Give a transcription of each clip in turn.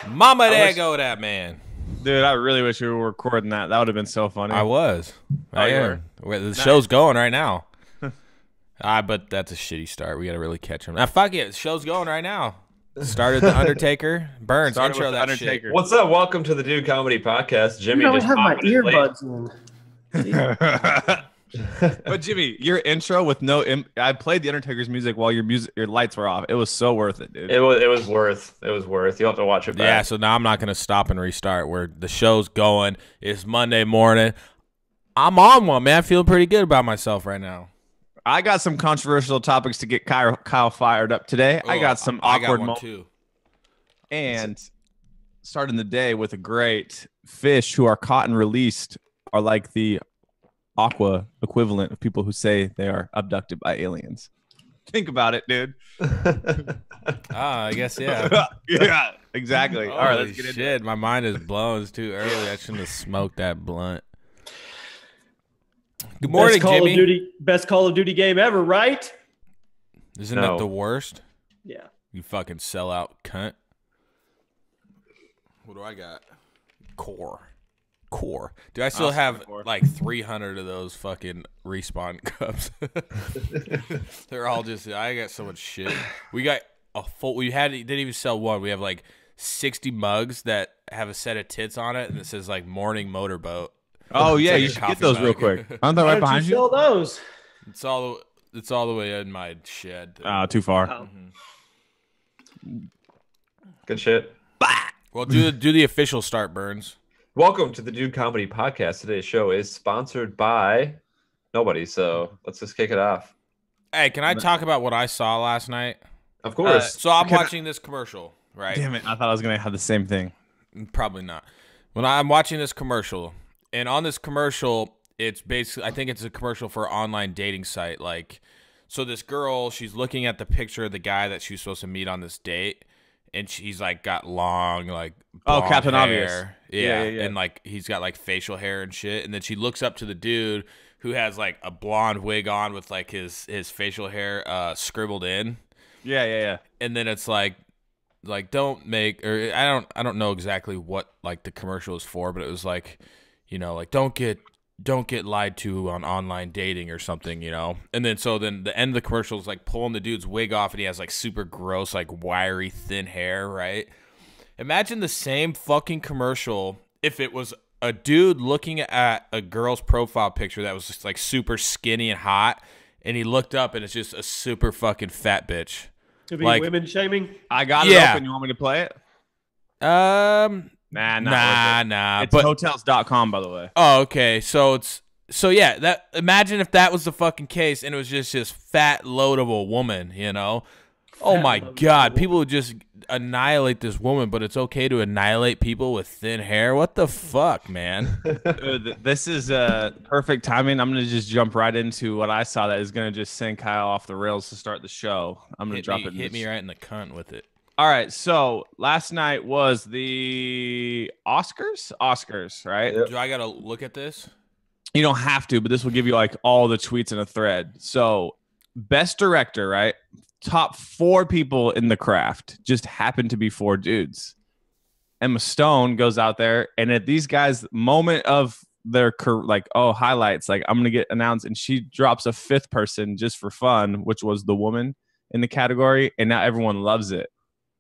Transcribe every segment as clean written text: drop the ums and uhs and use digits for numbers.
Mama, there go that man. Dude, I really wish we were recording that. That would have been so funny. I was. Oh, you were? The show's going right now. But that's a shitty start. We got to really catch him. Now, fuck it. The show's going right now. Started The Undertaker. Burns, intro that Undertaker. Shit. What's up? Welcome to the Dude Comedy Podcast. Jimmy I just have my earbuds in. But Jimmy, your intro with no I played the Undertaker's music while your lights were off. It was so worth it, dude. It was worth. You'll have to watch it back. Yeah, so now I'm not going to stop and restart. Where the show's going. It's Monday morning. I'm on one, man. Feeling pretty good about myself right now. I got some controversial topics to get Kyle fired up today. I got some awkward moments too. And starting the day with a great fish who are caught and released are like the aqua equivalent of people who say they are abducted by aliens. Think about it, dude. I guess, yeah. Yeah, exactly. All right, let's get into it. My mind is blown. It's too early. I shouldn't have smoked that blunt. Good morning, Jimmy. Best Call of Duty game ever, right? Isn't that the worst? Yeah. You fucking sellout cunt. What do I got? Core. Do I still have like 300 of those fucking respawn cups? They're all just. I got so much shit. We got a full. Didn't even sell one. We have like 60 mugs that have a set of tits on it, and it says like "Morning Motorboat." Oh yeah, like you should get those real quick. Aren't they Why right don't behind you sell those? It's all the way in my shed. Too far. Oh. Good shit. Well, do the official start, Burns. Welcome to the Dude Comedy Podcast. Today's show is sponsored by nobody, so let's just kick it off. Hey, can I talk about what I saw last night? Of course. So I'm watching this commercial, right? Damn it! I thought I was gonna have the same thing. Probably not. When I'm watching this commercial, and on this commercial, it's basically, I think it's a commercial for an online dating site. Like, so this girl, she's looking at the picture of the guy that she was supposed to meet on this date. And she's like got long, like, Captain hair. Obvious. Yeah. And like he's got like facial hair and shit. And then she looks up to the dude who has like a blonde wig on with like his facial hair scribbled in. Yeah. And then it's like don't make, or I don't know exactly what like the commercial is for, but it was like, you know, like don't get lied to on online dating or something, you know? And then the end of the commercial is like pulling the dude's wig off and he has like super gross, like wiry, thin hair, right? Imagine the same fucking commercial if it was a dude looking at a girl's profile picture that was just like super skinny and hot, and he looked up and it's just a super fucking fat bitch. To be like, women shaming? I got it open. You want me to play it? Nah. It's hotels.com, by the way. Oh, okay. So yeah, imagine if that was the fucking case and it was just this fat, loadable woman, you know? Oh my God. People would just annihilate this woman, but it's okay to annihilate people with thin hair? What the fuck, man? This is perfect timing. I'm going to just jump right into what I saw that is going to just send Kyle off the rails to start the show. I'm going to drop it. Hit me right in the cunt with it. All right, so last night was the Oscars, right? Yep. Do I gotta look at this? You don't have to, but this will give you like all the tweets in a thread. So, best director, right? Top 4 people in the craft just happen to be 4 dudes. Emma Stone goes out there, and at these guys' moment of their highlights, like I'm gonna get announced, and she drops a 5th person just for fun, which was the woman in the category, and now everyone loves it.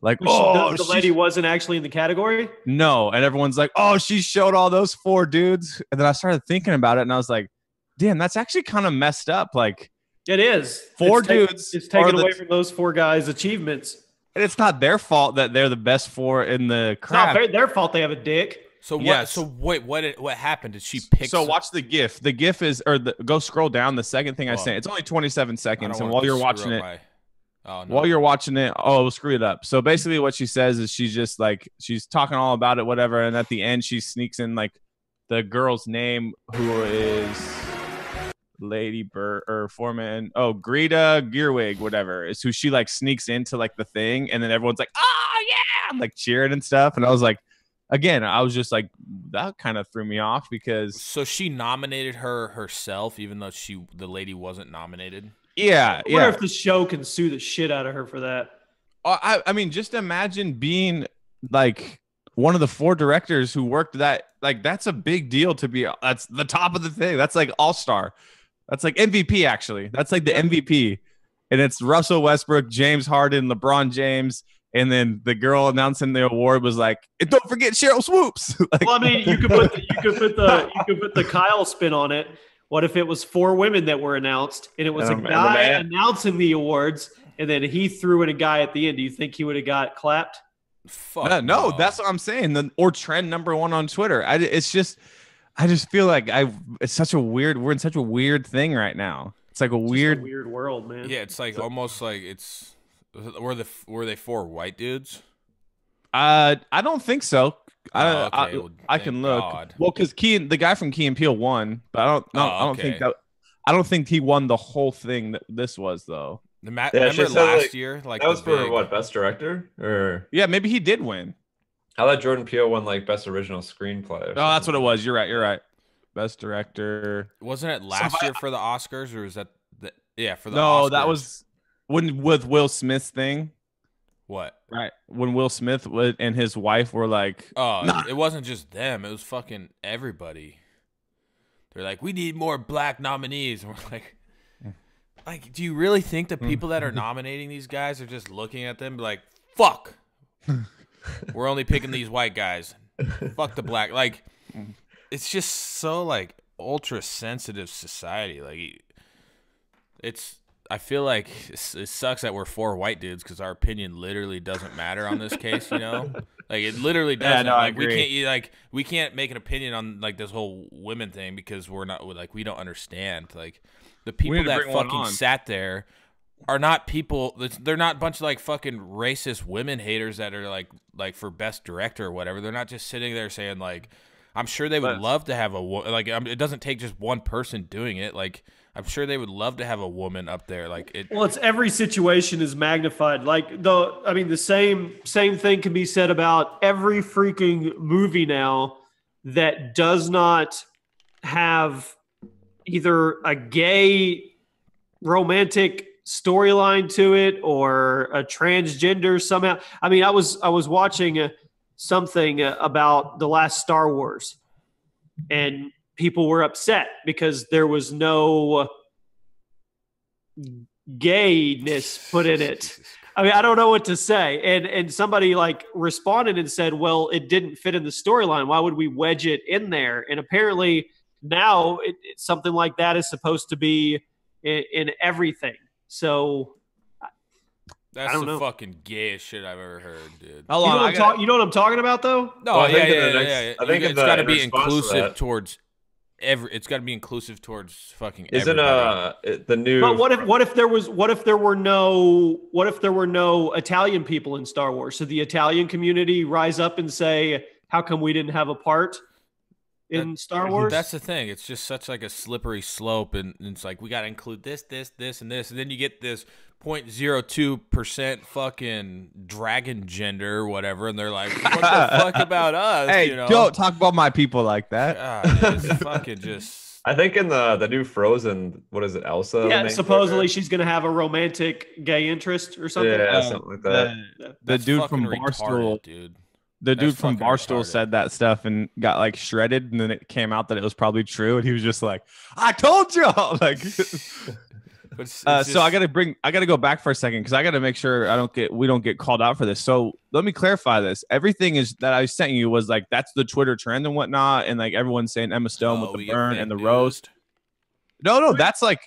Like, the lady wasn't actually in the category? No. And everyone's like, oh, she showed all those 4 dudes. And then I started thinking about it, and I was like, damn, that's actually kind of messed up. Like, it is. 4 dudes. It's taken away from those 4 guys' achievements. And it's not their fault that they're the best 4 in the craft. It's not their fault they have a dick. So what? Yes. So wait, what happened? Did she pick? So watch the GIF. The GIF is, go scroll down. The second thing I say, it's only 27 seconds. And while you're watching it, while you're watching it, we'll screw it up. So basically what she says is she's just like, she's talking all about it, whatever. And at the end, she sneaks in like the girl's name, who is Lady Bird or Foreman. Oh, Greta Gerwig, whatever, is who she like sneaks into like the thing. And then everyone's like, oh yeah, like cheering and stuff. And I was like, again, I was just like, that kind of threw me off because. So she nominated her herself, even though the lady wasn't nominated. Yeah, I wonder if the show can sue the shit out of her for that. I mean, just imagine being like one of the 4 directors who worked that. Like that's a big deal to be. That's the top of the thing. That's like all-star. That's like MVP actually. That's like the MVP. And it's Russell Westbrook, James Harden, LeBron James, and then the girl announcing the award was like, and don't forget Cheryl Swoops. Like, well, I mean, you could put the Kyle spin on it. What if it was 4 women that were announced, and it was a guy announcing the awards, and then he threw in a guy at the end? Do you think he would have got clapped? Fuck no, that's what I'm saying. Or trend number 1 on Twitter. I just feel like it's such a weird. We're in such a weird thing right now. It's like a weird world, man. Yeah, it's like almost like it's. Were they 4 white dudes? I don't think so. Okay. I can look. God. Well, because the guy from Key and Peele won, but I don't think that. I don't think he won the whole thing that this was though. Remember last year, like that was for what, best director, or yeah, maybe he did win. I thought Jordan Peele won like best original screenplay. Oh, that's what it was. You're right. Best director. Wasn't it last year for the Oscars, or is that for the Oscars? No, that was with Will Smith's thing. What? Right. When Will Smith and his wife were like, nah. It wasn't just them. It was fucking everybody. They're like, we need more black nominees. And we're like, do you really think the people that are nominating these guys are just looking at them like, fuck, we're only picking these white guys. Fuck the black. Like, it's just so like ultra sensitive society. Like, I feel like it sucks that we're 4 white dudes because our opinion literally doesn't matter on this case, you know? Like, it literally doesn't. Yeah, no, like, I agree. we can't make an opinion on like this whole women thing because we're not like we don't understand. Like, the people that fucking sat there are not people. They're not a bunch of like fucking racist women haters that are like for best director or whatever. They're not just sitting there saying like, I'm sure they would love to have it doesn't take just one person doing it. Like, I'm sure they would love to have a woman up there. Like, well, it's every situation is magnified. Like the same thing can be said about every freaking movie now that does not have either a gay romantic storyline to it or a transgender somehow. I mean, I was watching something about the last Star Wars, and people were upset because there was no gayness put in it. I mean, I don't know what to say. And somebody like responded and said, well, it didn't fit in the storyline. Why would we wedge it in there? And apparently now something like that is supposed to be in everything. So that's the fucking gayest shit I've ever heard, dude. You know what I'm talking about, though? No, well, yeah. I think it's got to be inclusive towards it's got to be inclusive towards fucking everybody. Isn't the new? But what if there were no Italian people in Star Wars? So the Italian community rise up and say, how come we didn't have a part in Star Wars? That's the thing. It's just such like a slippery slope, and it's like we got to include this, and this, and then you get this 0.02% fucking dragon gender or whatever, and they're like, what the fuck about us? Hey, you know? Don't talk about my people like that. God, it's fucking just. I think in the new Frozen, what is it, Elsa? Yeah, supposedly she's gonna have a romantic gay interest or something. Yeah, something like that. The dude from Barstool, dude. The dude from Barstool said that stuff and got like shredded, and then it came out that it was probably true, and he was just like, "I told y'all!" Like, so I gotta go back for a second because I gotta make sure we don't get called out for this. So let me clarify this. Everything is that I sent you was like that's the Twitter trend and whatnot, and like everyone's saying Emma Stone with the burn and the roast. No, that's like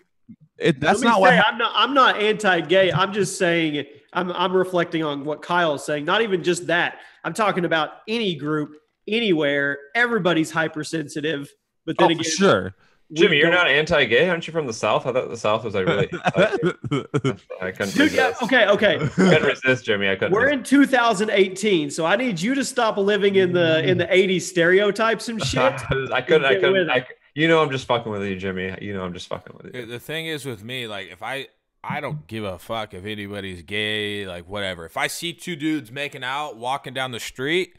that's not what I'm not anti-gay. I'm just saying I'm reflecting on what Kyle's saying. Not even just that. I'm talking about any group, anywhere. Everybody's hypersensitive. But then again, sure. Jimmy, you're not anti-gay, aren't you? From the South? I thought the South was like really. I couldn't resist. Okay. I couldn't resist, Jimmy. We're in 2018, so I need you to stop living in the 80s stereotypes and shit. I couldn't. I'm just fucking with you, Jimmy. I'm just fucking with you. The thing is with me, like, if I don't give a fuck if anybody's gay, like, whatever. If I see 2 dudes making out, walking down the street,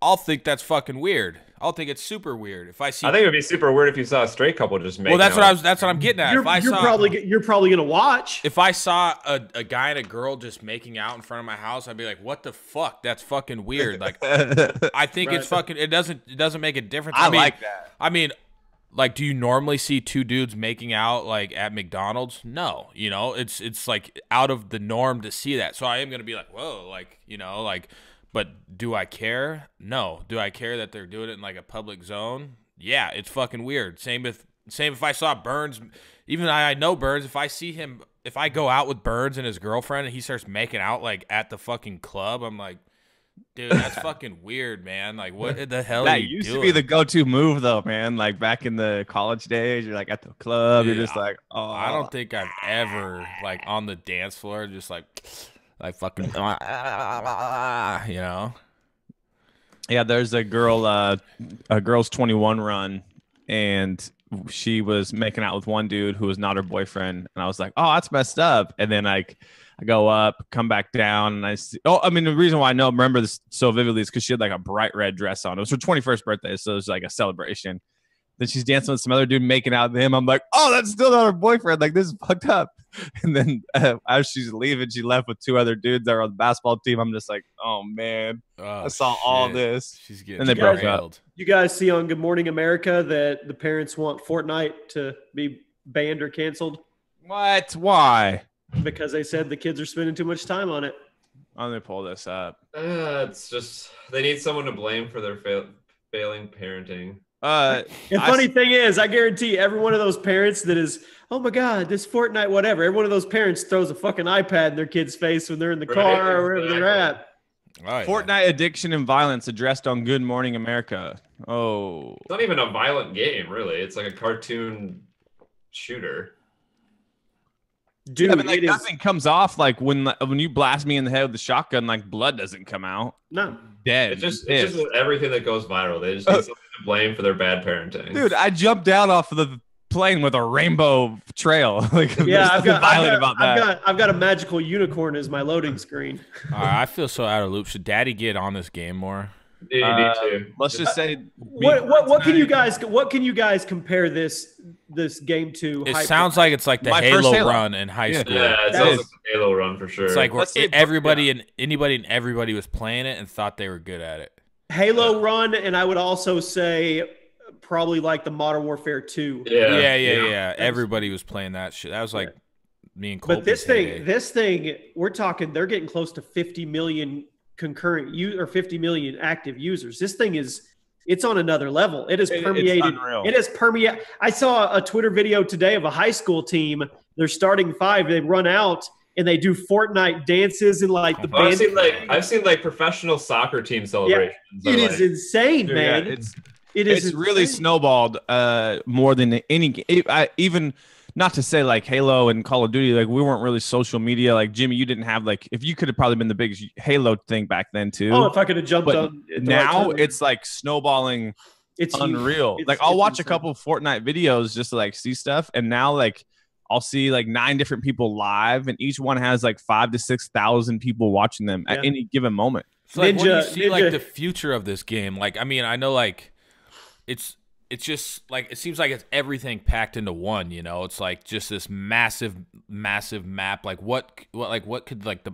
I'll think that's fucking weird. I'll think it's super weird if I see. I think it would be super weird if you saw a straight couple just make. Well, that's what I'm getting at. You're probably gonna watch. If I saw a guy and a girl just making out in front of my house, I'd be like, "What the fuck? That's fucking weird." Like, I think it's fucking. It doesn't make a difference. I mean, like that. I mean, like, do you normally see two dudes making out like at McDonald's? No, you know, it's like out of the norm to see that. So I am gonna be like, whoa, like, you know, like. But do I care? No. Do I care that they're doing it in like a public zone? Yeah, it's fucking weird. Same if I saw Burns, even I know Burns, if I go out with Burns and his girlfriend and he starts making out like at the fucking club, I'm like, dude, that's fucking weird, man. Like, what the hell are you used doing? To be the go-to move though, man. Like back in the college days, you're like at the club, Dude, you're just like, oh. I don't think I've ever like on the dance floor just like fucking, you know. Yeah, there's a girl's 21 run, and she was making out with one dude who was not her boyfriend, and I was like, oh, that's messed up. And then like I go up, come back down, and I see. Oh, I mean, the reason why I remember this so vividly is because she had like a bright red dress on. It was her 21st birthday, so it was like a celebration. Then she's dancing with some other dude, making out with him. I'm like, oh, that's still not her boyfriend. Like, this is fucked up. And then as she's leaving, she left with two other dudes that are on the basketball team. I'm just like, oh, man. I saw all this. She's getting and they broke up. You guys see on Good Morning America that the parents want Fortnite to be banned or canceled? What? Why? Because they said the kids are spending too much time on it. I'm going to pull this up. It's just they need someone to blame for their failing parenting. The funny thing is, I guarantee every one of those parents that is, oh my God, this Fortnite, whatever. Every one of those parents throws a fucking iPad in their kid's face when they're in the car or wherever they're at. Oh, yeah. Fortnite addiction and violence addressed on Good Morning America. Oh, it's not even a violent game, really. It's like a cartoon shooter. Dude, yeah, but like nothing comes off. Like when you blast me in the head with the shotgun, like blood doesn't come out. No, dead. It's just everything that goes viral. They just need something to blame for their bad parenting. Dude, I jumped down off of the plane with a rainbow trail. Like, yeah, I've got a magical unicorn as my loading screen. All right, I feel so out of loop. Should Daddy get on this game more? Yeah, you need to. Let's just say what can you guys compare this game to? It sounds like it's like the Halo run in high school. Yeah, it sounds like the Halo run for sure. It's like everybody and everybody was playing it and thought they were good at it. Halo run, and I would also say probably like the Modern Warfare 2. Yeah. Everybody was playing that shit. That was like me and Colby's. But this thing, we're talking, they're getting close to 50 million concurrent or 50 million active users. This thing it's on another level. It has permeated. It has permeated. I saw a Twitter video today of a high school team. They're starting 5. They run out and they do Fortnite dances and like the band. I've seen like professional soccer team celebrations. Yeah, it is insane, man. Yeah, it's really snowballed more than any. Even not to say like Halo and Call of Duty, like we weren't really social media. Like Jimmy, you didn't have like, if you could have probably been the biggest Halo thing back then too. Oh, if I could have jumped on. Now it's like snowballing. It's unreal. Like I'll watch a couple of Fortnite videos just to like see stuff, and now like I'll see like 9 different people live, and each one has like 5,000 to 6,000 people watching them at any given moment. So like, when you see like the future of this game, like I mean, I know like it's just like it seems like it's everything packed into one, you know. It's like just this massive map. Like what could like the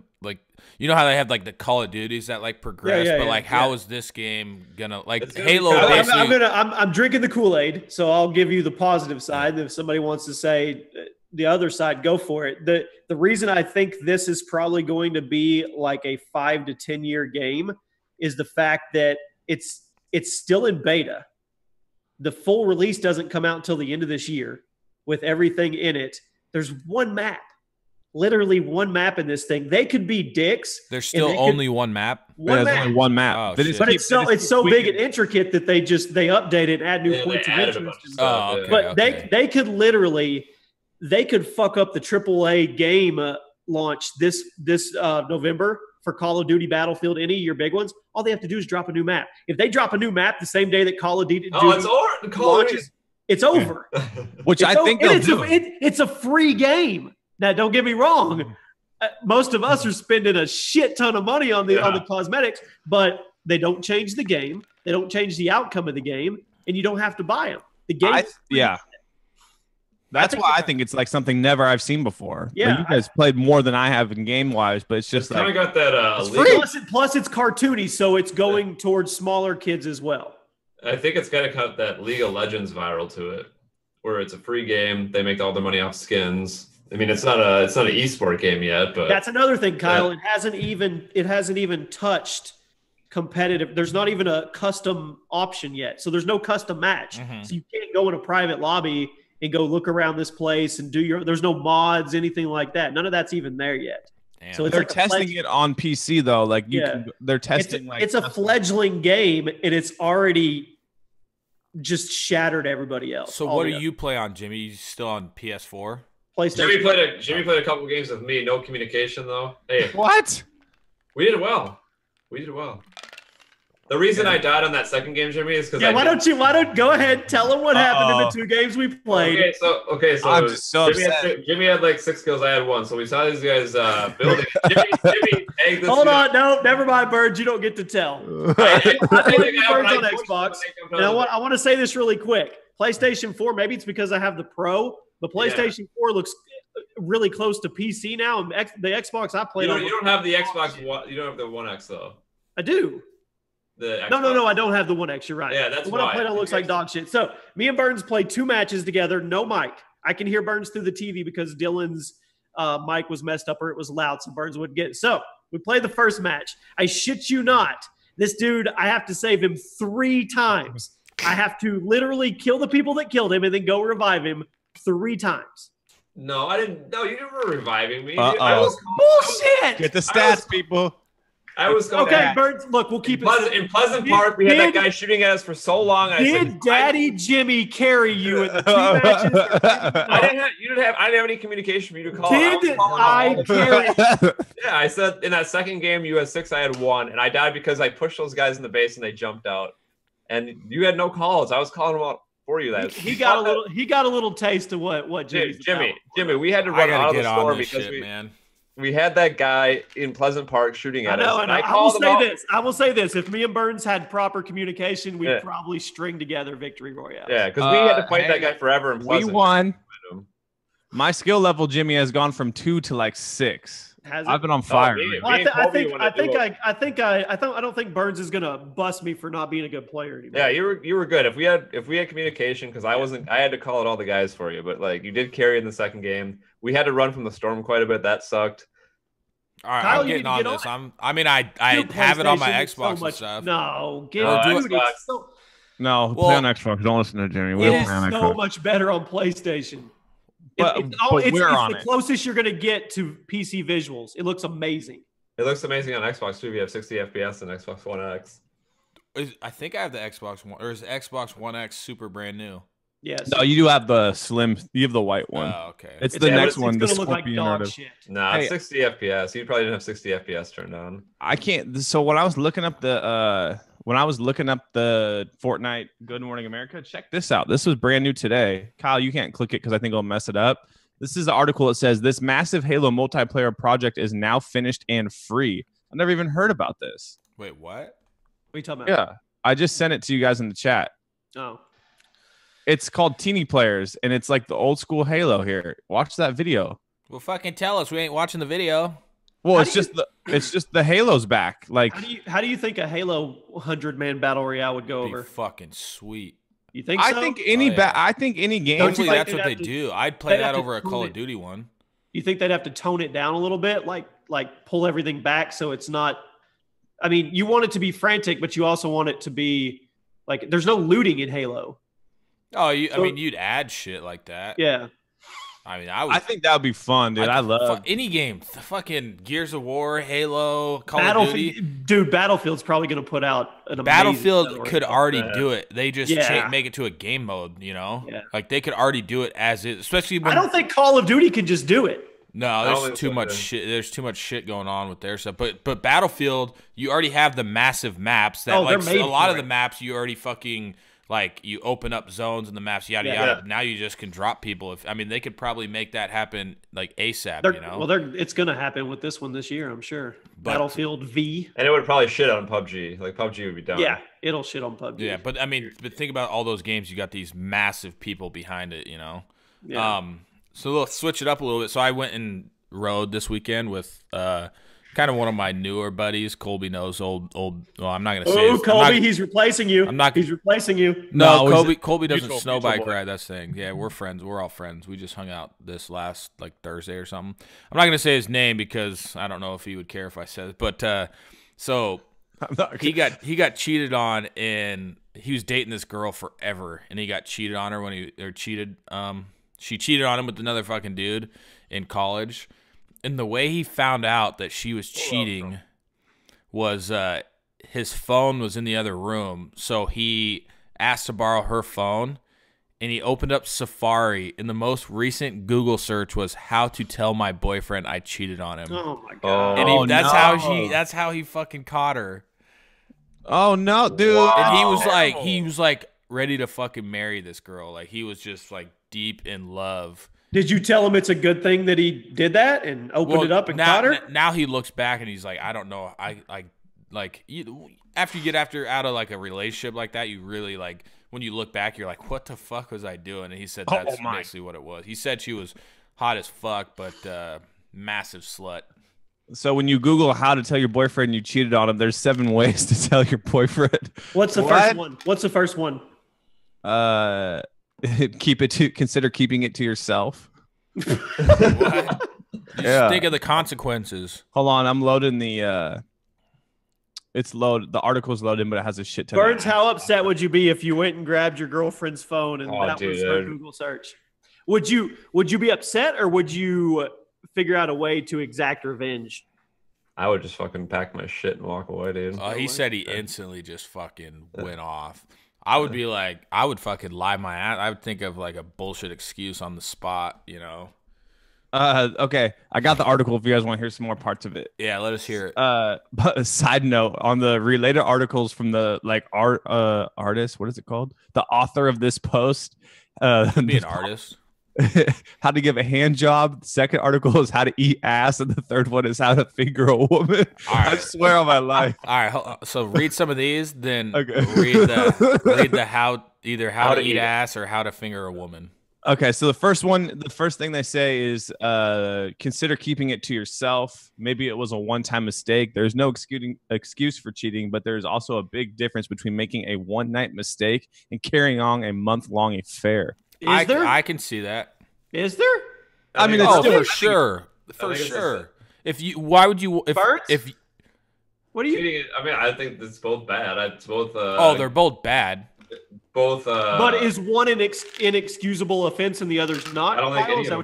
you know how they have like the Call of Duties that like progress, but like how is this game gonna like Halo? I'm drinking the Kool-Aid, so I'll give you the positive side. If somebody wants to say the other side, go for it. The reason I think this is probably going to be like a 5 to 10 year game is the fact that it's still in beta. The full release doesn't come out until the end of this year with everything in it. There's one map, literally one map in this thing. They could be dicks. There's still only one map. Only one map. Oh, but it's so big and intricate that they update it and add new points of interest. They could literally fuck up the AAA game launch this November for Call of Duty, Battlefield, any of your big ones. All they have to do is drop a new map. If they drop a new map the same day that Call of Duty launches, it's over. Which I think they'll do. It's a free game. Now, don't get me wrong. Most of us are spending a shit ton of money on the cosmetics, but They don't change the game. They don't change the outcome of the game, and you don't have to buy them. The game, That's why I think it's like something never I've seen before. Yeah, like you guys played more than I have in game wise, but it's just kind of got that. Plus, it's cartoony, so it's going towards smaller kids as well. I think it's got to cut that League of Legends viral to it, where it's a free game. They make all their money off skins. I mean, it's not an esport game yet, but that's another thing, Kyle. It hasn't even touched competitive. There's not even a custom option yet, so there's no custom match. So you can't go in a private lobby and go look around this place and there's no mods, anything like that. None of that's even there yet. Damn. So they're testing it on PC though. Like they're testing. It's a fledgling game, and it's already just shattered everybody else. So what do you play on, Jimmy? You still on PS4? PlayStation. Jimmy played a couple games with me. No communication though. Hey, what? We did well. The reason I died on that second game, Jimmy, is because why don't go ahead, tell them what happened in the 2 games we played. Okay, so I'm just so upset. Jimmy had like 6 kills, I had 1. So we saw these guys building. Jimmy, hold on, no, never mind, Birds. You don't get to tell. I Birds on Xbox. And I want to say this really quick. PlayStation 4, maybe it's because I have the Pro, but PlayStation 4 looks really close to PC now. And the Xbox I played on. You don't have the Xbox One. You don't have the One X though. I do. No, I don't have the One X. You're right. Yeah, that's what I played on looks like dog shit. So me and Burns played 2 matches together. No mic. I can hear Burns through the TV because Dylan's mic was messed up or it was loud, so Burns wouldn't get it. So we played the first match. I shit you not. This dude, I have to save him 3 times. I have to literally kill the people that killed him and then go revive him 3 times. No, I didn't. No, you were reviving me. Bullshit. Get the stats, people. I was going okay, Birds. Look, we'll keep it in Pleasant Park. We had that guy shooting at us for so long. Did Daddy Jimmy carry you in the 2 matches? I didn't have any communication for you to call. Did I carry? Yeah, I said in that second game you had 6, I had 1, and I died because I pushed those guys in the base and they jumped out, and you had no calls. I was calling them out for you. He got a little taste of what Jimmy. We had to run out of the store because we had that guy in Pleasant Park shooting at us. I will say this. If me and Burns had proper communication, we'd probably string together victory royales. Yeah, because we had to fight that guy forever in Pleasant. We won. My skill level, Jimmy, has gone from 2 to like 6. I've been on fire. I don't think Burns is gonna bust me for not being a good player anymore. Yeah, you were good. If we had communication, because I had to call it all the guys for you, but like you did carry in the second game. We had to run from the storm quite a bit. That sucked. All right, Kyle, I'm getting on this. I have it on my Xbox and stuff. No, play on Xbox. Don't listen to Jimmy. It is so much better on PlayStation. It's the closest you're going to get to PC visuals. It looks amazing. It looks amazing on Xbox too. We have 60 FPS on Xbox One X. I think I have the Xbox One, or is Xbox One X super brand new? Yes. No, you do have the slim. You have the white one. Oh, okay. It's the next one. It's going to look like dog shit. Nah, it's 60 FPS. You probably didn't have 60 FPS turned on. I can't. So when I was looking up the Fortnite Good Morning America, check this out. This was brand new today. Kyle, you can't click it because I think it'll mess it up. This is the article that says this massive Halo multiplayer project is now finished and free. I never even heard about this. Wait, what? What are you talking about? Yeah, I just sent it to you guys in the chat. Oh. It's called Teeny Players, and it's like the old school Halo here. Watch that video. Well, fucking tell us. We ain't watching the video. Well, it's just the Halo's back. Like, how do you think a Halo 100-man battle royale would go over? Fucking sweet. You think so? I think any game. Hopefully that's what they do. I'd play that over a Call of Duty one. You think they'd have to tone it down a little bit, like pull everything back so it's not? I mean, you want it to be frantic, but you also want it to be like there's no looting in Halo. Oh, I mean, you'd add shit like that. Yeah. I mean, I think that would be fun, dude. I love any game. The fucking Gears of War, Halo, Call of Duty. Dude, Battlefield's probably going to put out an amazing Battlefield could already do it. They just make it to a game mode, you know? Yeah. Like, they could already do it as is, especially when... I don't think Call of Duty can just do it. No, there's too much shit. There's too much shit going on with their stuff. But Battlefield, you already have the massive maps that a lot of the maps you already fucking like you open up zones in the maps, yada yada. Now you just can drop people. They could probably make that happen like ASAP. Well, it's gonna happen with this one this year, I'm sure. Battlefield V, and it would probably shit on PUBG. Like PUBG would be done. Yeah, it'll shit on PUBG. Yeah, but think about all those games. You got these massive people behind it. Yeah. So let's switch it up a little bit. So I went and rode this weekend with kind of one of my newer buddies. Colby knows old. Well, I'm not gonna say. Oh, Colby, he's replacing you. He's replacing you. No, Colby doesn't snow bike ride. That's the thing. Yeah, we're friends. We're all friends. We just hung out this last Thursday or something. I'm not gonna say his name because I don't know if he would care if I said it. But so he got cheated on, and he was dating this girl forever, and he got cheated on her she cheated on him with another fucking dude in college. And the way he found out that she was cheating was his phone was in the other room. So he asked to borrow her phone, and he opened up Safari, and the most recent Google search was how to tell my boyfriend I cheated on him. Oh my god! And that's how he fucking caught her. Oh no, dude! Wow. And he was like ready to fucking marry this girl. Like he was just like deep in love. Did you tell him it's a good thing that he did that and opened it up and caught her? Now he looks back and he's like, I don't know. After you get out of like a relationship like that, you really like when you look back, you're like, what the fuck was I doing? And he said that's basically what it was. He said she was hot as fuck, but massive slut. So when you Google how to tell your boyfriend you cheated on him, there's 7 ways to tell your boyfriend. What's the first one? What's the first one? Consider keeping it to yourself. What? Think of the consequences. Hold on, I'm loading the it's loaded. The article's loaded, but it has a shit ton. Burns, how upset would you be if you went and grabbed your girlfriend's phone and that was her Google search? Would you be upset, or would you figure out a way to exact revenge? I would just fucking pack my shit and walk away, dude. He said he instantly just fucking went off. I would be like, I would fucking lie my ass. I would think of like a bullshit excuse on the spot, Okay, I got the article if you guys want to hear some more parts of it. Yeah, let us hear it. But a side note on the related articles from the artist, what is it called? The author of this post. Be an artist. How to give a hand job. The second article is how to eat ass, and the third one is how to finger a woman. Right. I swear on my life. All right, so read some of these, then read the how to eat ass or how to finger a woman. Okay, so the first thing they say is consider keeping it to yourself. Maybe it was a one-time mistake. There's no excuse for cheating, but there's also a big difference between making a one-night mistake and carrying on a month-long affair. Is there? I can see that. Is there? I mean, it's for sure. For sure. Why would you? If what do you? I mean, I think it's both bad. It's both. They're both bad. Both. But is one an inexcusable offense and the other's not? I don't think any of them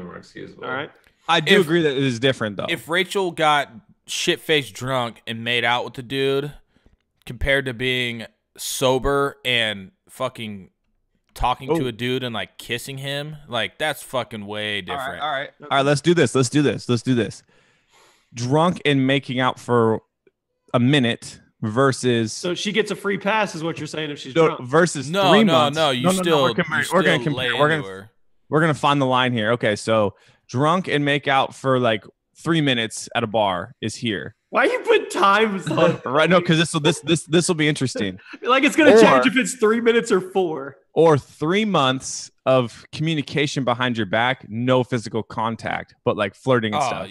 are excusable. All right. I do agree that it is different, though. If Rachel got shit-faced drunk and made out with the dude, compared to being sober and fucking talking to a dude and like kissing him, like that's fucking way different. All right. Let's do this. Drunk and making out for a minute versus. So she gets a free pass, is what you're saying? If she's drunk versus 3 months. No. We're gonna compare. We're gonna find the line here. Okay, so drunk and make out for like 3 minutes at a bar is here. Why you put times on? Right, no, because this will be interesting. Like it's gonna change if it's 3 minutes or 4. Or 3 months of communication behind your back, no physical contact, but like flirting and stuff.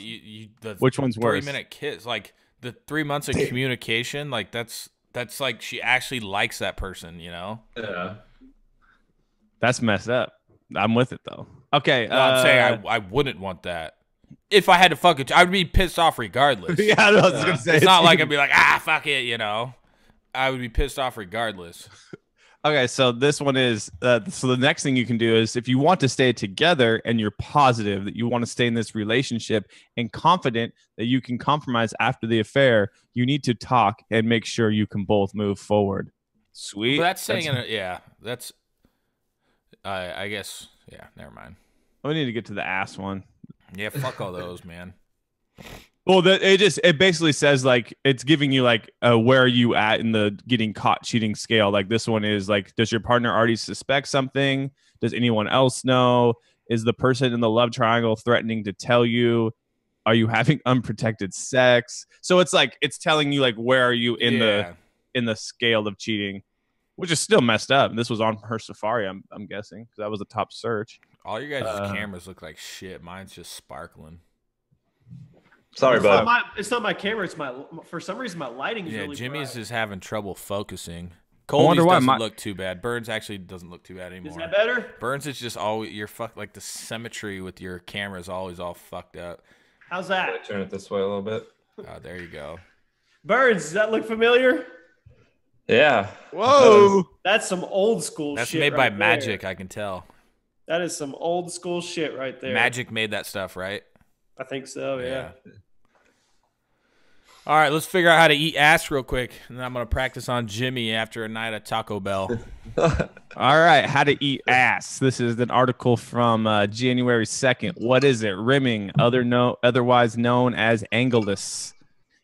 Which one's worse? 3-minute kiss, like the 3 months of communication, like that's like she actually likes that person, Yeah. That's messed up. I'm with it though. Okay, no, I'm saying I wouldn't want that. If I had to fuck it, I would be pissed off regardless. Yeah, I was gonna say it's not like I'd be like, fuck it, I would be pissed off regardless. Okay, so this one is so the next thing you can do is if you want to stay together and you're positive that you want to stay in this relationship and confident that you can compromise after the affair, you need to talk and make sure you can both move forward. Sweet. But that's saying, that's. I guess, never mind. We need to get to the ass one. Yeah, fuck all those, man. Well, it basically says like it's giving you like where are you at in the getting caught cheating scale. Like this one is like, does your partner already suspect something? Does anyone else know? Is the person in the love triangle threatening to tell you? Are you having unprotected sex? So it's like it's telling you like where are you in the scale of cheating, which is still messed up. And this was on her Safari, I'm guessing, because that was the top search. All your guys' cameras look like shit. Mine's just sparkling. Sorry, bud. It's not my camera. It's for some reason my lighting is really Jimmy's bright. is having trouble focusing. Colby's doesn't look too bad. Burns actually doesn't look too bad anymore. Is that better? Burns is just always like the symmetry with your camera is always all fucked up. How's that? Turn it this way a little bit. Oh, there you go. Burns, does that look familiar? Yeah. Whoa. That's some old school That's shit. made by right Magic, there. I can tell. That is some old school shit right there. Magic made that stuff, right? I think so, yeah. All right, let's figure out how to eat ass real quick, and then I'm going to practice on Jimmy after a night at Taco Bell. All right, how to eat ass. This is an article from January 2nd. What is it? Rimming, otherwise known as angulus.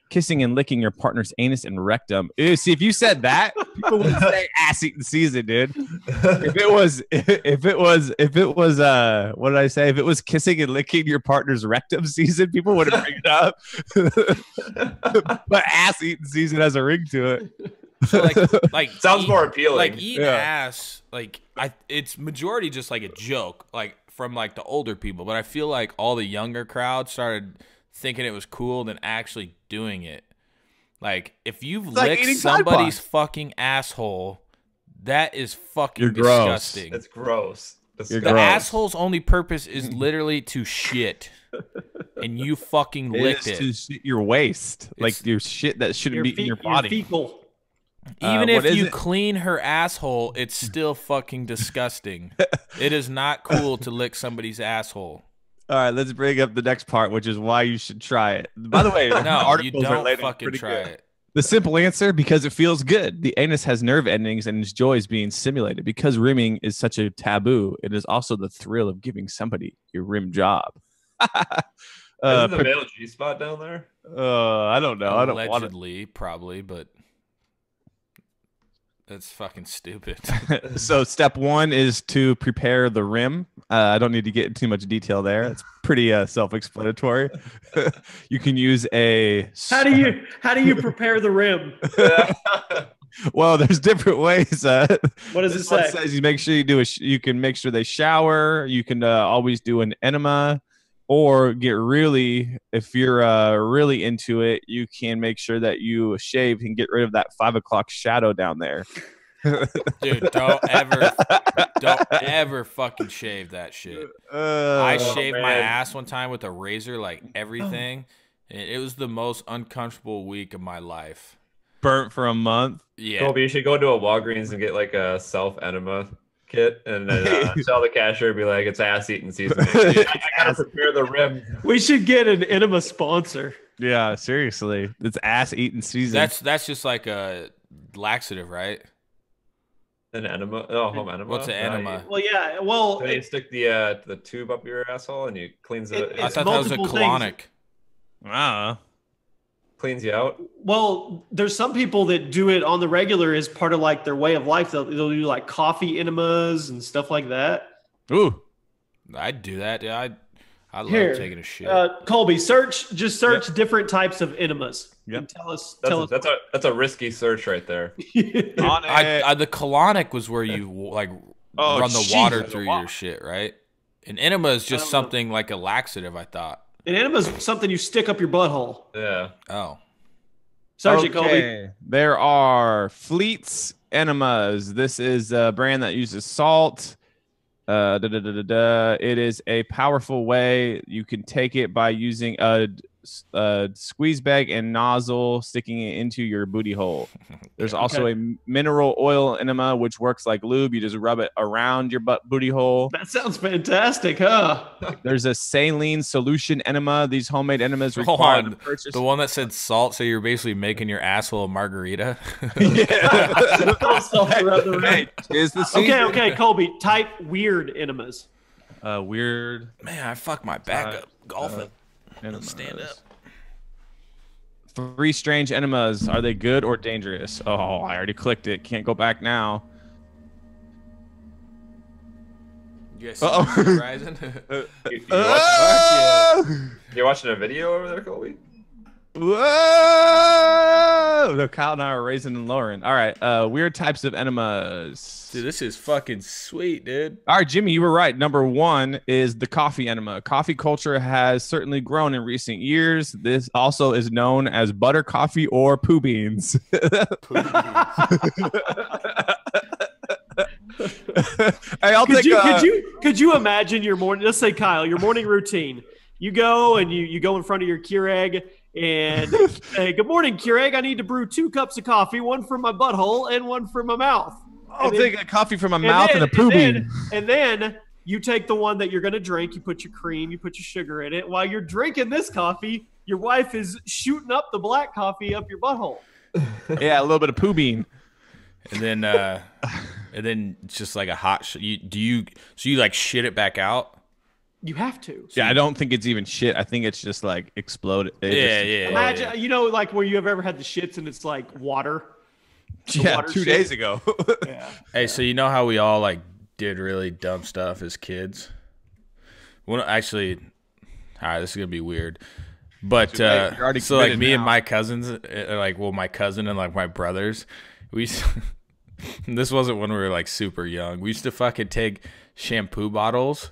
Kissing and licking your partner's anus and rectum. Ew, see, if you said that, people would say ass eating season, dude. If it was, what did I say? If it was kissing and licking your partner's rectum season, people wouldn't bring it up. But ass eating season has a ring to it. So like sounds more appealing. Like eating ass, like it's majority just like a joke, like from like the older people. But I feel like all the younger crowd started thinking it was cool than actually doing it. Like if you've licked somebody's fucking asshole, that is fucking disgusting. It's gross. The asshole's only purpose is literally to shit, and you fucking licked it. To shit your waste, like your shit that shouldn't be in your body. Fecal. Even if you clean her asshole, it's still fucking disgusting. It is not cool to lick somebody's asshole. All right, let's bring up the next part, which is why you should try it. By the way, no, you don't fucking try it. The simple answer, because it feels good. The anus has nerve endings and enjoys being stimulated. Because rimming is such a taboo, it is also the thrill of giving somebody your rim job. Isn't the male G-spot down there? I don't know. Allegedly, probably, but that's fucking stupid. So step one is to prepare the rim. I don't need to get into too much detail there. It's pretty self-explanatory. You can use a. How do you prepare the rim? Well, there's different ways. What does it say? It says you make sure you do you can make sure they shower. You can always do an enema, or if you're really into it, you can make sure that you shave and get rid of that 5 o'clock shadow down there. Dude, don't ever fucking shave that shit. I shaved my ass one time with a razor, like everything. And it was the most uncomfortable week of my life. Burnt for a month. Yeah. Colby, you should go to a Walgreens and get like a self-enema kit, and then tell the cashier, be like, it's ass eating season. I gotta prepare the rim. We should get an enema sponsor. Yeah, seriously. It's ass eating season. That's just like a laxative, right? An enema? Oh, home enema. What's an enema? Well, yeah. Well, so you stick the tube up your asshole and you cleans it. I thought that was a colonic. Cleans you out. Well, there's some people that do it on the regular as part of like their way of life. They'll do like coffee enemas and stuff like that. Ooh, I'd do that. Yeah, I love taking a shit. Colby, search different types of enemas. Yep. Tell us. That's a risky search right there. The colonic was where you like run the water through your shit, right? An enema is just something like a laxative, I thought. An enema is something you stick up your butthole. Yeah. Oh. Sergeant Colby. There are Fleet's enemas. This is a brand that uses salt. It is a powerful way. You can take it by using a squeeze bag and nozzle, sticking it into your booty hole. There's also a mineral oil enema, which works like lube. You just rub it around your booty hole. That sounds fantastic, huh? There's a saline solution enema. These homemade enemas require the purchase. The one that said salt, so you're basically making your asshole a margarita. Okay, Colby, type weird enemas. Weird. Man, I fucked my back up golfing. Enemas. Stand up. 3 strange enemas. Are they good or dangerous? Oh, I already clicked it. Can't go back now. You guys see Horizon? You're watching a video over there, Colby? Whoa! No, Kyle and I are raising and lowering. All right. Weird types of enemas. Dude, this is fucking sweet, dude. All right, Jimmy, you were right. Number 1 is the coffee enema. Coffee culture has certainly grown in recent years. This also is known as butter coffee or poo beans. Hey, could you imagine your morning? Let's say, Kyle, your morning routine. You go and you go in front of your Keurig and say, "Good morning, Keurig. I need to brew 2 cups of coffee, one for my butthole and one for my mouth." I'll take a coffee from my mouth and a poo bean. And then you take the one that you're going to drink. You put your cream, you put your sugar in it. While you're drinking this coffee, your wife is shooting up the black coffee up your butthole. Yeah, a little bit of poo bean. And then it's just like a hot so you like shit it back out? You have to. Yeah, I don't think it's even shit. I think it's just like exploded. Yeah. Imagine, you know, like where you have ever had the shits and it's like water. Yeah, 2 days ago. Yeah. Hey, so you know how we all like did really dumb stuff as kids? Well, actually, all right, this is gonna be weird, but so like me and my cousins, my cousin and like my brothers, this wasn't when we were like super young. We used to fucking take shampoo bottles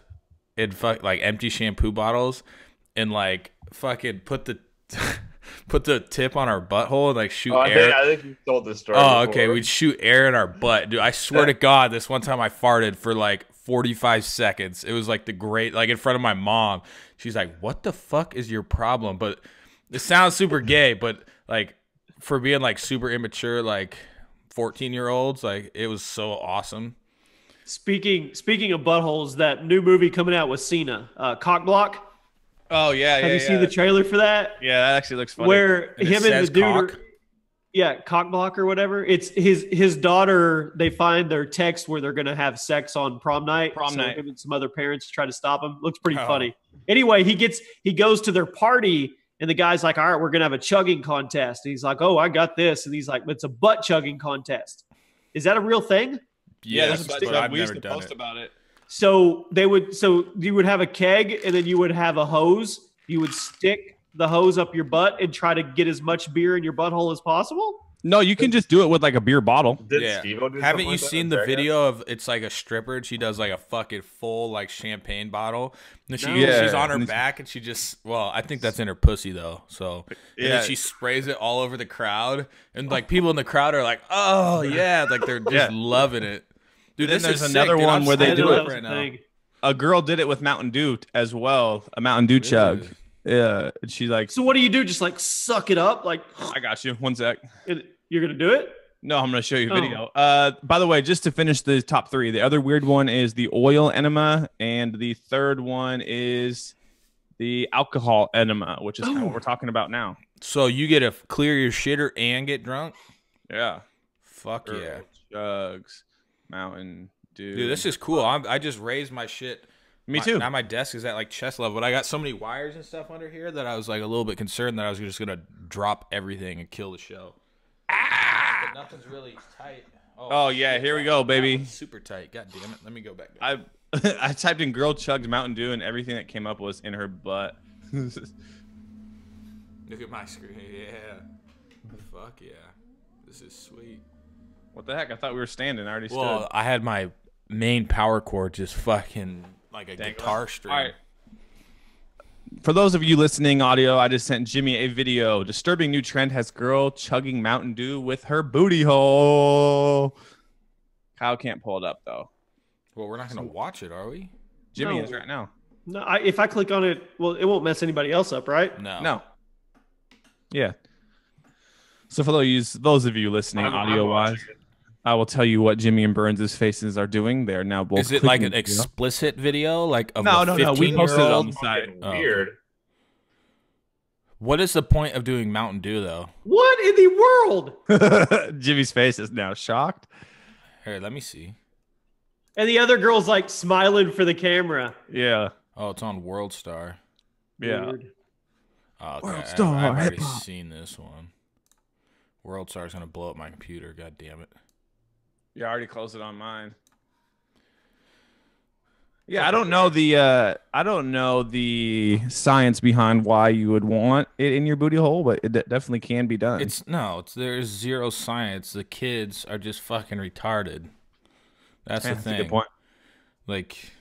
and like empty shampoo bottles and like fucking put the tip on our butthole and like shoot air. I think you told this story. Oh, before. okay. We'd shoot air in our butt. Dude, I swear to God, this one time I farted for like 45 seconds. It was like like in front of my mom. She's like, "What the fuck is your problem?" But it sounds super gay, but like for being like super immature, like 14-year-olds, like it was so awesome. Speaking of buttholes, that new movie coming out with Cena, Cock Block. Oh yeah, Have you seen the trailer for that? Yeah, that actually looks funny. Where and him and the dude, cock? Cock Block or whatever. It's his daughter. They find their text where they're gonna have sex on prom night. Him and some other parents try to stop him. Looks pretty funny. Anyway, he goes to their party and the guy's like, "All right, we're gonna have a chugging contest." And he's like, "Oh, I got this." And he's like, "It's a butt chugging contest." Is that a real thing? Yeah, but I've never done it. about it. So you would have a keg and then you would have a hose. You would stick the hose up your butt and try to get as much beer in your butthole as possible. No, you can just do it with like a beer bottle. Haven't you seen the video of it's like a stripper and she does like a fucking full like champagne bottle and she's on her back and she just I think that's in her pussy though. So and then she sprays it all over the crowd and like people in the crowd are like, "Oh yeah," like they're just loving it. Dude, then there's another one where they do it right now. A girl did it with Mountain Dew as well, a Mountain Dew chug. Yeah, and she like. So what do you do? Just like suck it up, like. I got you. One sec. You're gonna do it? No, I'm gonna show you a video. By the way, just to finish the top 3, the other weird one is the oil enema, and the third one is the alcohol enema, which is kind of what we're talking about now. So you get to clear your shitter and get drunk? Yeah. Fuck yeah. Chugs. Mountain Dew. Dude, this is cool. I just raised my shit. Me too. Now my desk is at like chest level, but I got so many wires and stuff under here that I was like a little bit concerned that I was just gonna drop everything and kill the show. But nothing's really tight. Oh yeah, here we go, baby. Super tight. God damn it. Let me go back. I typed in "girl chugged Mountain Dew" and everything that came up was in her butt. Look at my screen. Yeah. Fuck yeah. This is sweet. What the heck? I thought we were standing. I already stood. Well, I had my main power cord just fucking like a guitar string. All right. For those of you listening audio, I just sent Jimmy a video. Disturbing new trend has girl chugging Mountain Dew with her booty hole. Kyle can't pull it up, though. Well, we're not going to watch it, are we? Jimmy is right now. No, if I click on it, well, it won't mess anybody else up, right? No. Yeah. So for those of you listening audio-wise, I will tell you what Jimmy and Burns' faces are doing. They are now both. Is it like an explicit video, like of no? We posted it on the site. Weird. What is the point of doing Mountain Dew though? What in the world? Jimmy's face is now shocked. Here, let me see. And the other girl's like smiling for the camera. Yeah. Oh, it's on World Star. Yeah. Weird. Okay, World Star I've already Hip-Hop. seen this one. World Star's gonna blow up my computer. God damn it. Yeah, I already closed it on mine. Yeah, I don't know the science behind why you would want it in your booty hole, but it definitely can be done. There's zero science. The kids are just fucking retarded. That's the thing. That's a good point. Like,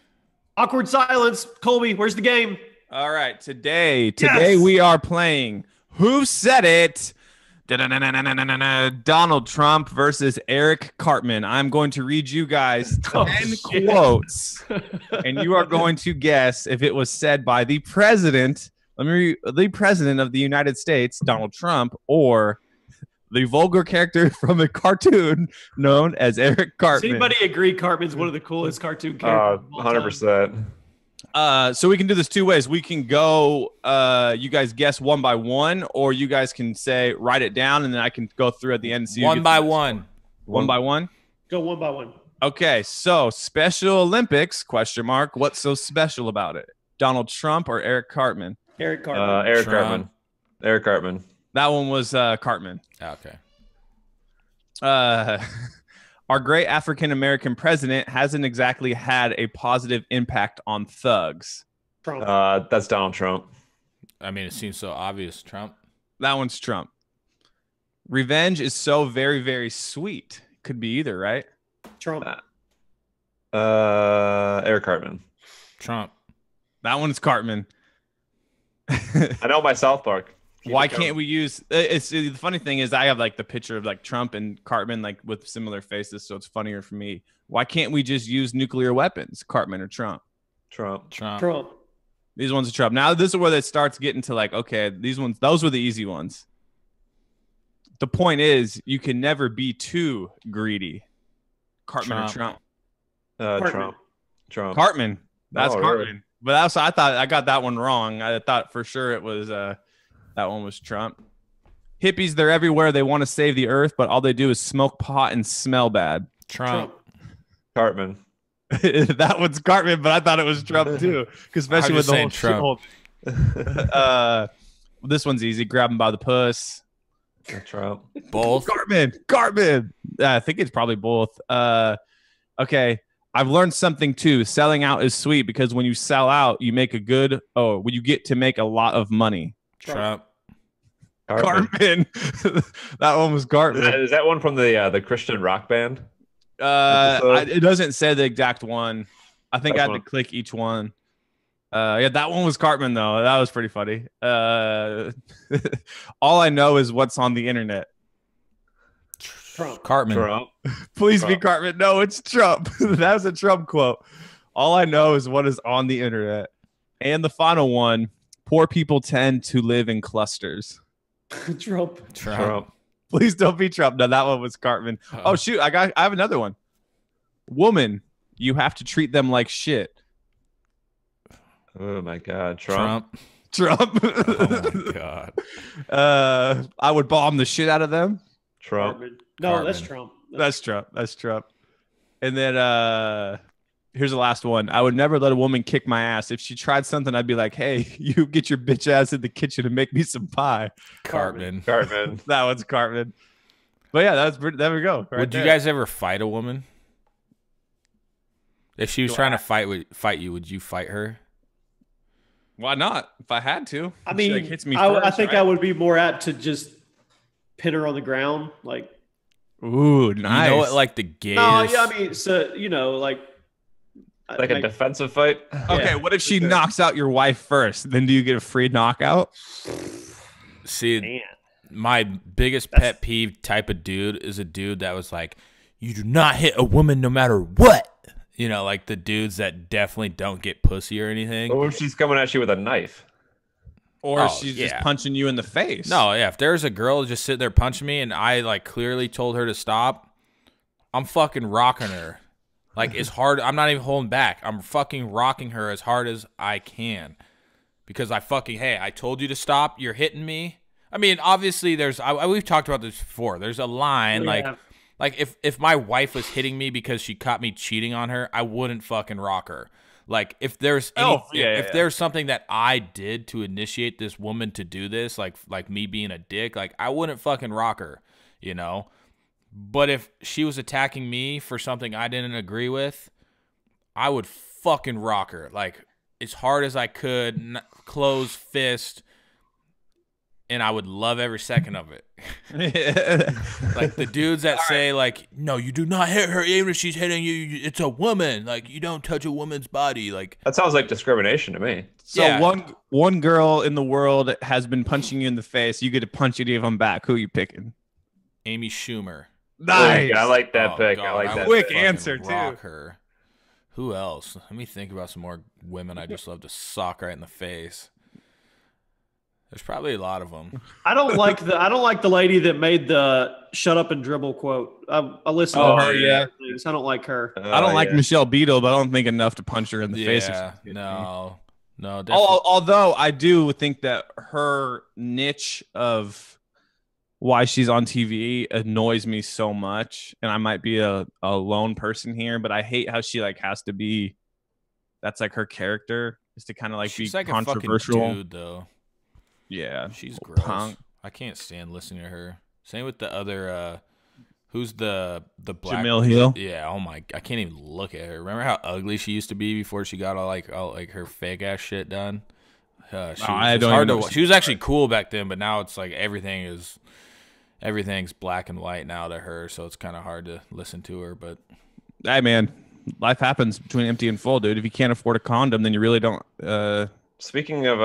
awkward silence. Colby, where's the game? All right, today we are playing Who Said It? Donald Trump versus Eric Cartman. I'm going to read you guys 10 quotes, and you are going to guess if it was said by the president. The president of the United States, Donald Trump, or the vulgar character from a cartoon known as Eric Cartman. Does anybody agree Cartman's one of the coolest cartoon characters? 100%. So we can do this two ways. We can go, you guys guess one by one, or you guys can say, write it down, and then I can go through at the end. So one by one. One by one? Go one by one. Okay, so Special Olympics, question mark. What's so special about it? Donald Trump or Eric Cartman? Eric Cartman. Eric Cartman. Eric Cartman. That one was Cartman. Okay. Our great African-American president hasn't exactly had a positive impact on thugs. Trump. That's Donald Trump. I mean, it seems so obvious. Trump. That one's Trump. Revenge is so very, very sweet. Could be either, right? Trump. Eric Cartman. Trump. That one's Cartman. I know my South Park. Why can't we use it's the funny thing is I have like the picture of like Trump and Cartman like with similar faces, so it's funnier for me. Why can't we just use nuclear weapons, Cartman or Trump? Trump. These ones are Trump. Now this is where it starts getting to like, okay, those were the easy ones. The point is you can never be too greedy. Cartman or Trump? Trump. Cartman. That's Cartman. Really? But also I thought I got that one wrong. I thought for sure it was that one was Trump. Hippies, they're everywhere. They want to save the earth, but all they do is smoke pot and smell bad. Trump. Cartman. That one's Cartman, but I thought it was Trump too, especially with the whole Trump. This one's easy. Grab him by the puss. Trump. Both. Cartman. I think it's probably both. Okay. I've learned something too. Selling out is sweet because when you sell out, you make when you get to make a lot of money. Trump. Cartman. That one was Cartman. Is that one from the Christian rock band? It doesn't say the exact one. I think I had to click each one. Yeah, that one was Cartman though. That was pretty funny. All I know is what's on the internet. Cartman. Trump. Please Trump. be Cartman. No, it's Trump. That was a Trump quote. All I know is what is on the internet. And the final one. Poor people tend to live in clusters. Trump. Please don't be Trump. No, that one was Cartman. Oh shoot, I have another one. Woman, you have to treat them like shit. Oh my God, Trump. Oh my God. I would bomb the shit out of them. Trump. No, Cartman. that's Trump. That's Trump. And then here's the last one. I would never let a woman kick my ass. If she tried something, I'd be like, hey, you get your bitch ass in the kitchen and make me some pie. Cartman. That one's Cartman. But yeah, there we go. Would you guys ever fight a woman? If she was trying to fight you, would you fight her? Why not? If I had to. I mean, she, like, hits me I first, think right? I would be more apt to just pin her on the ground. Like, ooh, nice. You know what, like the gayest... no, yeah, I mean, so, you know, like a defensive fight? Okay, Yeah. what if she knocks out your wife first? Then do you get a free knockout? See, Man. my biggest pet peeve type of dude is a dude that was like, you do not hit a woman no matter what. You know, like the dudes that definitely don't get pussy or anything. What if she's coming at you with a knife? Or she's just punching you in the face? No, yeah. If there's a girl just sitting there punching me and I like clearly told her to stop, I'm fucking rocking her. Like it's hard. I'm not even holding back. I'm fucking rocking her as hard as I can. Because hey, I told you to stop. You're hitting me. I mean, obviously we've talked about this before. There's a line like if my wife was hitting me because she caught me cheating on her, I wouldn't fucking rock her. Like if there's if there's something that I did to initiate this woman to do this, like me being a dick, like I wouldn't fucking rock her, you know. But if she was attacking me for something I didn't agree with, I would fucking rock her like as hard as I could, close fist, and I would love every second of it. Like the dudes that say like, no, you do not hit her even if she's hitting you. It's a woman. Like you don't touch a woman's body. Like that sounds like discrimination to me. So one girl in the world has been punching you in the face. You get to punch any of them back. Who are you picking? Amy Schumer. Nice. I like that pick. God, I like that. Quick answer too. Rock her. Who else? Let me think about some more women I just love to sock right in the face. There's probably a lot of them. I don't like the lady that made the "shut up and dribble" quote. I listen to her. Yeah. I don't like her. I don't like Michelle Beadle, but I don't think enough to punch her in the face. No. Definitely. Although I do think that her niche of why she's on TV annoys me so much, and I might be a lone person here, but I hate how she like has to be. That's like her character is to kind of like she's be like controversial. A fucking dude, though. Yeah, she's gross. Punk. I can't stand listening to her. Same with the other. Who's the black? Jamil Hill. Yeah. Oh my! I can't even look at her. Remember how ugly she used to be before she got all like her fake ass shit done. She was actually cool back then, but now it's like everything's black and white now to her, so it's kind of hard to listen to her. But hey, man, life happens between empty and full, dude. If you can't afford a condom, then you really don't. Speaking of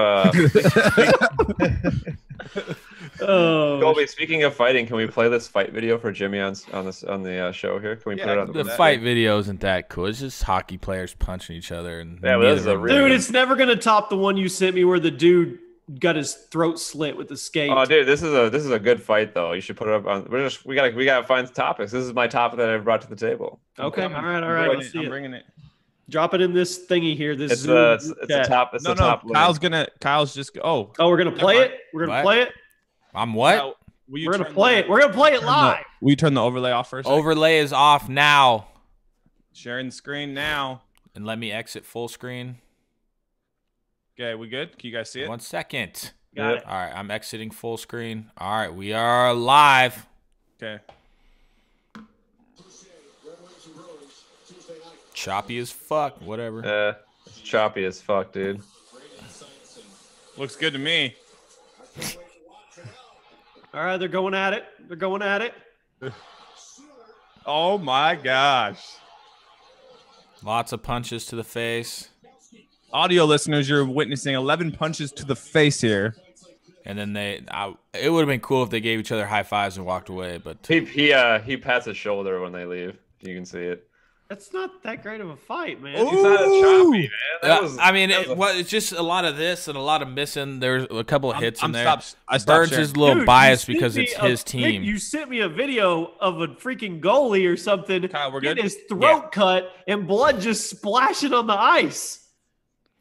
Colby, speaking of fighting, can we play this fight video for Jimmy on the show here? Can we put it on the fight video isn't that cool. It's just hockey players punching each other and dude, it's never gonna top the one you sent me where the dude got his throat slit with the skate. Oh, dude, this is a good fight though. You should put it up on. We gotta find topics. This is my topic that I've brought to the table. Okay, all right. Let's see I'm bringing it. Drop it in this thingy here. It's the top. It's the top. Kyle's just. Oh, we're gonna play it. We're gonna play it. I'm what? We're gonna play it. We're gonna play it live. Will you turn the overlay off first? Overlay is off now. Sharing screen now. And let me exit full screen. Okay, we good? Can you guys see it? 1 second. Got it. All right, I'm exiting full screen. All right, we are live. Okay. Choppy as fuck. Whatever. It's choppy as fuck, dude. Looks good to me. All right, they're going at it. Oh my gosh. Lots of punches to the face. Audio listeners, you're witnessing 11 punches to the face here. And then it would have been cool if they gave each other high fives and walked away. But he pats his shoulder when they leave. You can see it. That's not that great of a fight, man. He's not a choppy, man. It's just a lot of this and a lot of missing. There's a couple of hits in there. Burns is a little biased because it's his team. You sent me a video of a freaking goalie or something getting his throat cut and blood just splashing on the ice.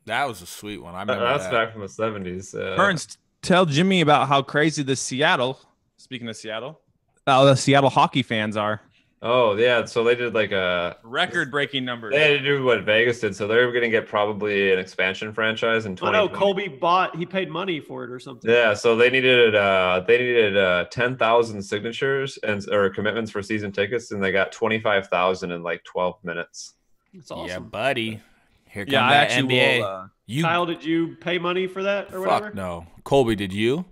That was a sweet one. I remember that's back from the 70s. Burns, tell Jimmy about how crazy the Seattle hockey fans are. Oh, yeah. So they did like a record-breaking numbers. They had to do what Vegas did. So they're going to get probably an expansion franchise in 2020. I know Colby he paid money for it or something. Yeah. So they needed 10,000 signatures or commitments for season tickets, and they got 25,000 in like 12 minutes. That's awesome. Yeah, buddy. Here comes that NBA. Kyle, did you pay money for that or whatever? Fuck no. Colby, did you?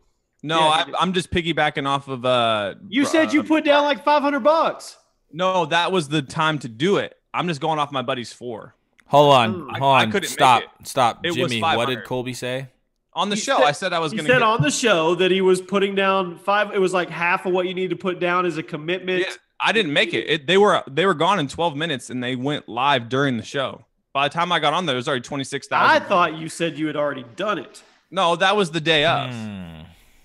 No, I'm just piggybacking off of You said you put down like $500. No, that was the time to do it. I'm just going off my buddy's 4. Hold on. I couldn't stop. make it. Stop. It was Jimmy, 500. what did Colby say? On the show, I said I was going to. He said on the show that he was putting down it was like half of what you need to put down as a commitment. Yeah, I didn't make it. They were gone in 12 minutes, and they went live during the show. By the time I got on there, it was already 26,000. I thought you said you had already done it. No, that was the day of.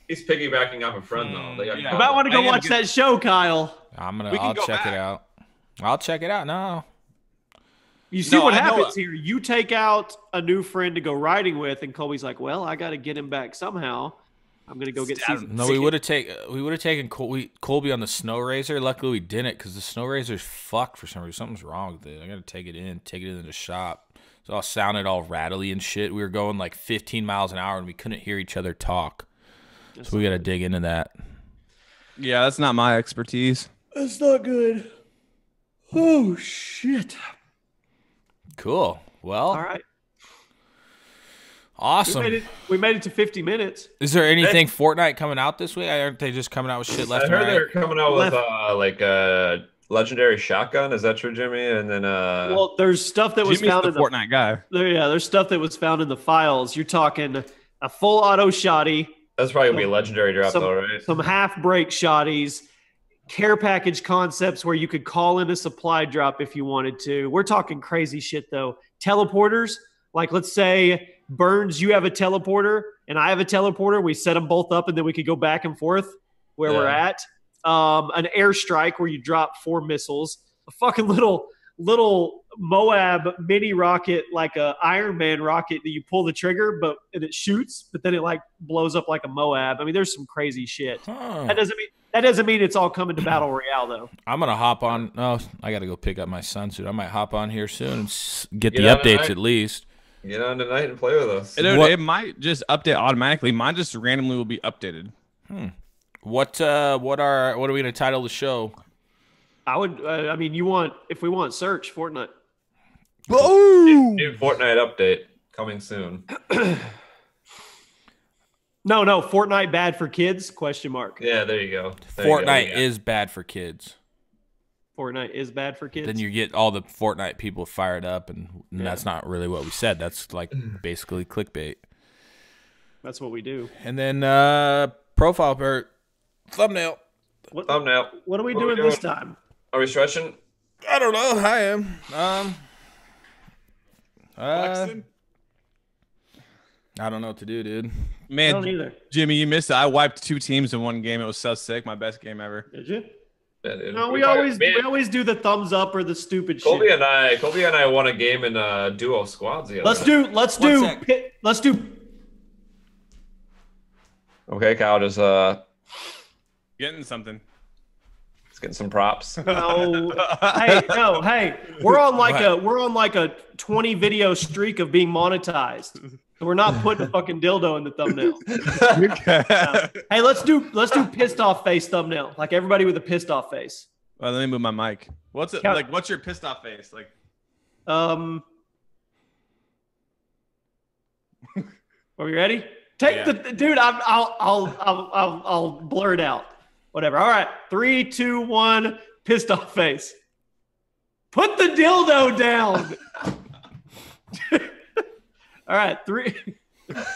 He's piggybacking off a friend, though. You might want to go watch that show, Kyle. I'll check it out. I'll check it out. No. You see what happens here. You take out a new friend to go riding with, and Colby's like, well, I got to get him back somehow. I'm going to go get season. No, we would have taken Colby on the snow racer. Luckily, we didn't because the snow racer's fucked for some reason. Something's wrong with it. I got to take it in the shop. It all sounded all rattly and shit. We were going like 15 miles an hour and we couldn't hear each other talk. So we got to dig into that. Yeah, that's not my expertise. That's not good. Oh, shit. Cool. Well, all right. Awesome. We made it to 50 minutes. Is there anything Fortnite coming out this week? Aren't they just coming out with shit left and right? I heard they're coming out with like a legendary shotgun. Is that true, Jimmy? And then well, there's stuff that was found in the Fortnite guy. There's stuff that was found in the files. You're talking a full auto shotty. That's probably gonna be a legendary drop, though, right? Some half break shotties, care package concepts where you could call in a supply drop if you wanted to. We're talking crazy shit though. Teleporters, like let's say Burns, you have a teleporter and I have a teleporter. We set them both up and then we could go back and forth where we're at. An airstrike where you drop 4 missiles. A fucking little Moab mini rocket, like a Iron Man rocket that you pull the trigger, and it shoots, but then it like blows up like a Moab. I mean, there's some crazy shit. That doesn't mean it's all coming to Battle Royale though. I'm gonna hop on. Oh, I gotta go pick up my son soon. I might hop on here soon and get the updates at least. Get on tonight and play with us. It might just update automatically. Mine just randomly will be updated. What are we gonna title the show? I would. I mean, if we want search Fortnite. New Fortnite update coming soon. No, Fortnite bad for kids? Question mark. Yeah, there you go. Fortnite is bad for kids. Fortnite is bad for kids. Then you get all the Fortnite people fired up, and that's not really what we said. That's like basically clickbait. That's what we do. And then profile or thumbnail. Thumbnail. What are we doing this time? Are we stretching? I don't know. I am. I don't know what to do, dude. Man, I don't either. Jimmy, you missed it. I wiped 2 teams in one game. It was so sick. My best game ever. Did you? Yeah, dude. No, we always do the thumbs up or the stupid Colby shit. Colby and I won a game in duo squads together. Let's do. Okay, Kyle, just Getting something. getting some props. No, hey, we're on like a 20 video streak of being monetized. So we're not putting a fucking dildo in the thumbnail. Hey, let's do pissed off face thumbnail. Like everybody with a pissed off face. Well, let me move my mic. What's it like? What's your pissed off face like? Are we ready? Dude. I'll blur it out. Whatever. All right. 3, 2, 1. Pissed off face. Put the dildo down. All right. 3. That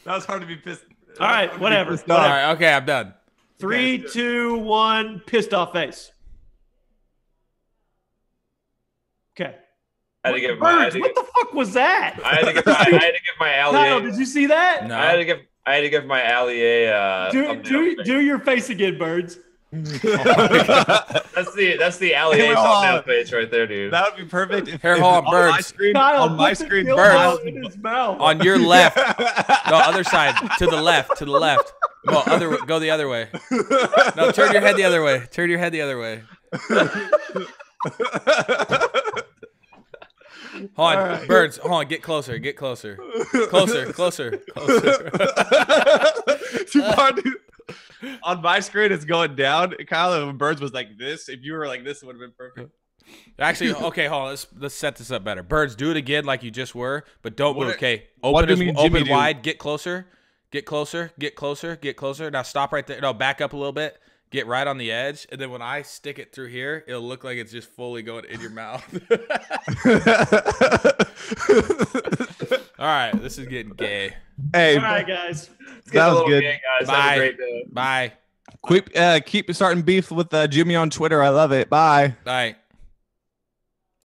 was hard to be pissed. All right. Whatever. All right. Okay. I'm done. 3, 2, 1. Pissed off face. Okay. I had to give what the fuck was that? I had to give my Allie. Kyle, did you see that? No. I had to give my Allie a. Do your face again, Birds. That's the Allie thumbnail face right there, dude. That would be perfect. Here, hold on, Birds. On my screen, Birds. in his mouth. On your left, no, other side, to the left. No, go the other way. No, turn your head the other way. Hold on, right. Birds. Hold on, get closer. Closer. Too far, dude. On my screen, it's going down. Kyle, when Birds was like this, if you were like this, it would have been perfect. Actually, okay, hold on. Let's set this up better. Birds, do it again like you just were, but don't move. Okay, open wide. Get closer. Now stop right there. No, back up a little bit. Get right on the edge, and then when I stick it through here, it'll look like it's just fully going in your mouth. All right, this is getting gay. Hey, all right, guys. That was good. Gay, guys. Bye. Have a great day. Bye. Keep starting beef with Jimmy on Twitter. I love it. Bye. Bye.